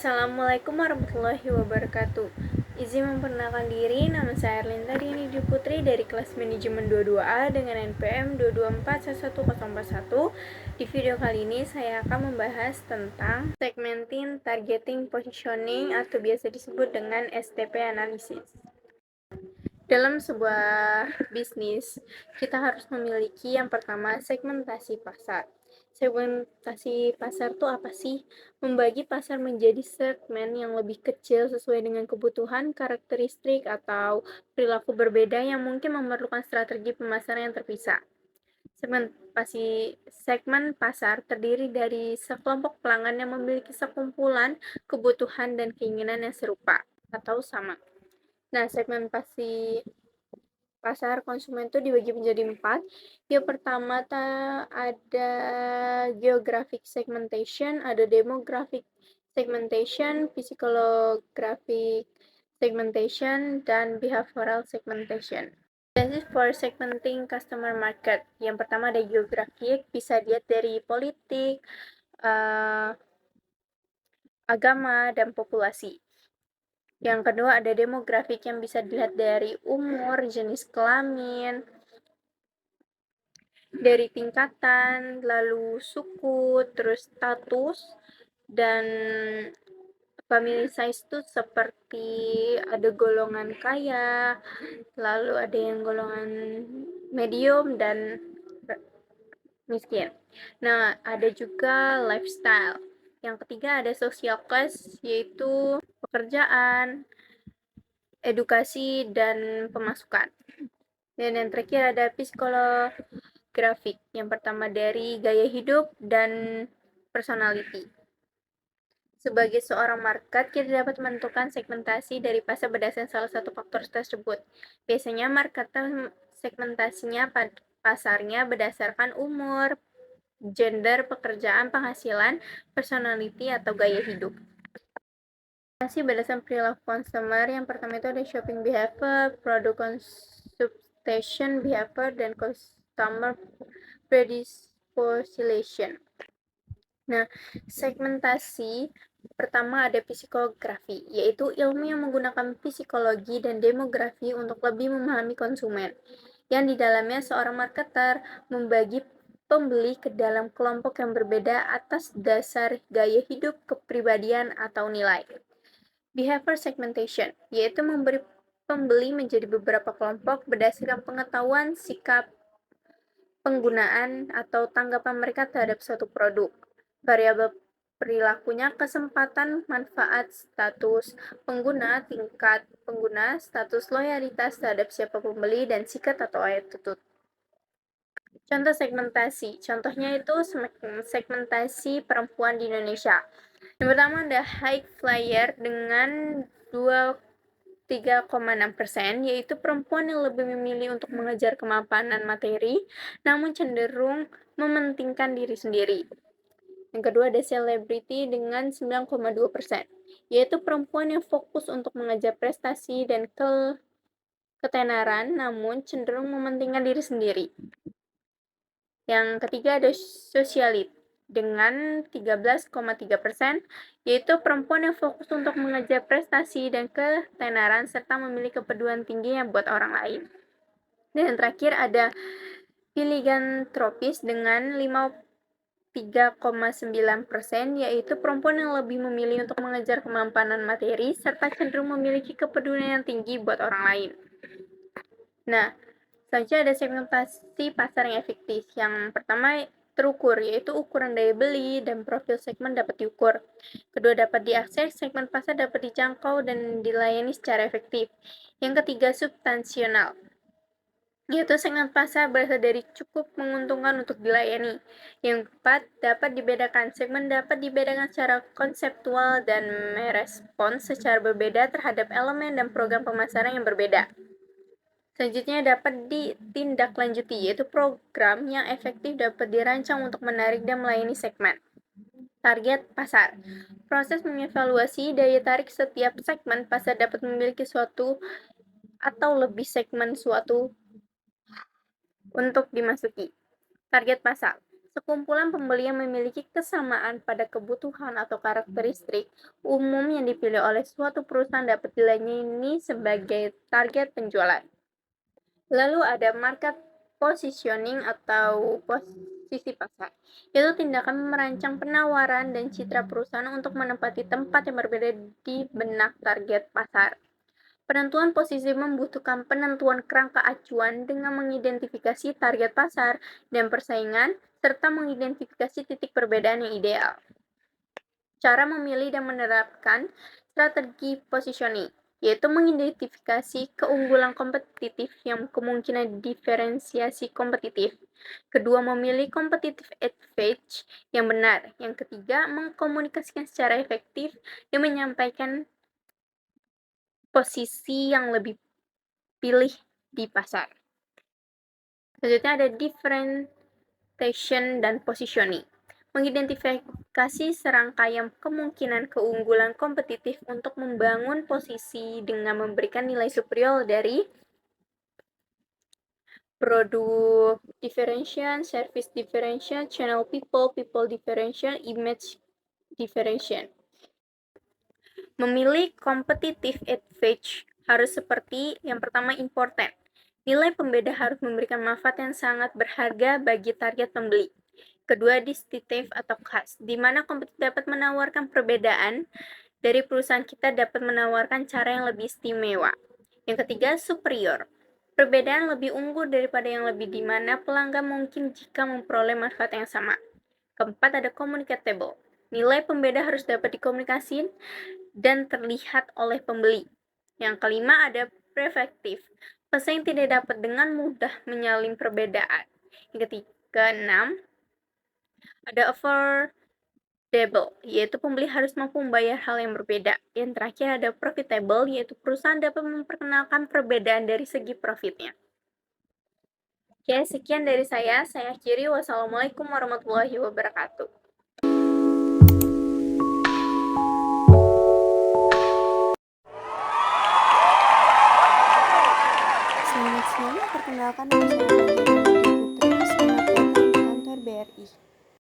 Assalamualaikum warahmatullahi wabarakatuh. Izin memperkenalkan diri, nama saya Erlinda Dini Putri dari kelas manajemen 22A dengan NPM 2241141. Di video kali ini saya akan membahas tentang segmenting, targeting, positioning atau biasa disebut dengan STP analysis. Dalam sebuah bisnis, kita harus memiliki yang pertama segmentasi pasar. Segmentasi pasar itu apa sih? Membagi pasar menjadi segmen yang lebih kecil sesuai dengan kebutuhan, karakteristik, atau perilaku berbeda yang mungkin memerlukan strategi pemasaran yang terpisah. Segmen pasar terdiri dari sekelompok pelanggan yang memiliki sekumpulan kebutuhan dan keinginan yang serupa atau sama. Nah, segmentasi pasar konsumen itu dibagi menjadi 4. Yang pertama ada geographic segmentation, ada demographic segmentation, psychographic segmentation, dan behavioral segmentation. Basis for segmenting customer market. Yang pertama ada geographic, bisa dilihat dari politik, agama, dan populasi. Yang kedua ada demografik yang bisa dilihat dari umur, jenis kelamin, dari tingkatan, lalu suku, terus status, dan family size itu seperti ada golongan kaya, lalu ada yang golongan medium dan miskin. Nah, ada juga lifestyle. Yang ketiga ada social class, yaitu pekerjaan, edukasi, dan pemasukan. Dan yang terakhir ada psikolografik. Yang pertama dari gaya hidup dan personality. Sebagai seorang market, kita dapat menentukan segmentasi dari pasar berdasarkan salah satu faktor tersebut. Biasanya marketer segmentasinya pasarnya berdasarkan umur, gender, pekerjaan, penghasilan, personality, atau gaya hidup. Segmentasi berdasarkan perilaku consumer, yang pertama itu ada shopping behavior, product consumption behavior, dan customer predisposition. Nah, segmentasi pertama ada psikografi, yaitu ilmu yang menggunakan psikologi dan demografi untuk lebih memahami konsumen. Yang di dalamnya seorang marketer membagi pembeli ke dalam kelompok yang berbeda atas dasar gaya hidup, kepribadian, atau nilai. Behavior segmentation, yaitu memberi pembeli menjadi beberapa kelompok berdasarkan pengetahuan, sikap, penggunaan, atau tanggapan mereka terhadap suatu produk. Variabel perilakunya kesempatan, manfaat, status pengguna, tingkat pengguna, status loyalitas terhadap siapa pembeli, dan sikap atau attitude. Contoh segmentasi. Contohnya itu segmentasi perempuan di Indonesia. Yang pertama ada high flyer dengan 3,6%, yaitu perempuan yang lebih memilih untuk mengejar kemapanan materi, namun cenderung mementingkan diri sendiri. Yang kedua ada selebriti dengan 9,2%, yaitu perempuan yang fokus untuk mengejar prestasi dan ketenaran, namun cenderung mementingkan diri sendiri. Yang ketiga ada socialite dengan 13,3%, yaitu perempuan yang fokus untuk mengejar prestasi dan ketenaran serta memiliki kepedulian tinggi yang buat orang lain. Dan yang terakhir ada filigantropis dengan 3,9%, yaitu perempuan yang lebih memilih untuk mengejar kemapanan materi serta cenderung memiliki kepedulian yang tinggi buat orang lain. Nah, selanjutnya ada segmentasi pasar yang efektif. Yang pertama terukur, yaitu ukuran daya beli dan profil segmen dapat diukur. Kedua, dapat diakses, segmen pasar dapat dijangkau dan dilayani secara efektif. Yang ketiga, substansional, yaitu segmen pasar berasal dari cukup menguntungkan untuk dilayani. Yang keempat, dapat dibedakan. Segmen dapat dibedakan secara konseptual dan merespons secara berbeda terhadap elemen dan program pemasaran yang berbeda. Selanjutnya dapat ditindaklanjuti, yaitu program yang efektif dapat dirancang untuk menarik dan melayani segmen. Target pasar. Proses mengevaluasi daya tarik setiap segmen pasar dapat memiliki suatu atau lebih segmen suatu untuk dimasuki. Target pasar. Sekumpulan pembeli yang memiliki kesamaan pada kebutuhan atau karakteristik umum yang dipilih oleh suatu perusahaan dapat dilayani sebagai target penjualan. Lalu ada market positioning atau posisi pasar, yaitu tindakan merancang penawaran dan citra perusahaan untuk menempati tempat yang berbeda di benak target pasar. Penentuan posisi membutuhkan penentuan kerangka acuan dengan mengidentifikasi target pasar dan persaingan, serta mengidentifikasi titik perbedaan yang ideal. Cara memilih dan menerapkan strategi positioning, yaitu mengidentifikasi keunggulan kompetitif yang kemungkinan diferensiasi kompetitif. Kedua, memilih competitive advantage yang benar. Yang ketiga, mengkomunikasikan secara efektif dan menyampaikan posisi yang lebih pilih di pasar. Selanjutnya ada differentiation dan positioning. Mengidentifikasi serangkaian kemungkinan keunggulan kompetitif untuk membangun posisi dengan memberikan nilai superior dari produk differentiation, service differentiation, channel people differentiation, image differentiation. Memilih competitive advantage harus seperti yang pertama important. Nilai pembeda harus memberikan manfaat yang sangat berharga bagi target pembeli. Kedua, distinctive atau khas, di mana kompetitif dapat menawarkan perbedaan dari perusahaan kita dapat menawarkan cara yang lebih istimewa. Yang ketiga, superior. Perbedaan lebih unggul daripada yang lebih di mana pelanggan mungkin jika memperoleh manfaat yang sama. Keempat, ada communicatable. Nilai pembeda harus dapat dikomunikasikan dan terlihat oleh pembeli. Yang kelima ada preventif. Pesaing tidak dapat dengan mudah menyalin perbedaan. Yang keenam ada affordable, yaitu pembeli harus mampu membayar hal yang berbeda. Yang terakhir ada profitable, yaitu perusahaan dapat memperkenalkan perbedaan dari segi profitnya. Oke, sekian dari saya. Saya akhiri. Wassalamualaikum warahmatullahi wabarakatuh. Selamat siang, perkenalkan nama saya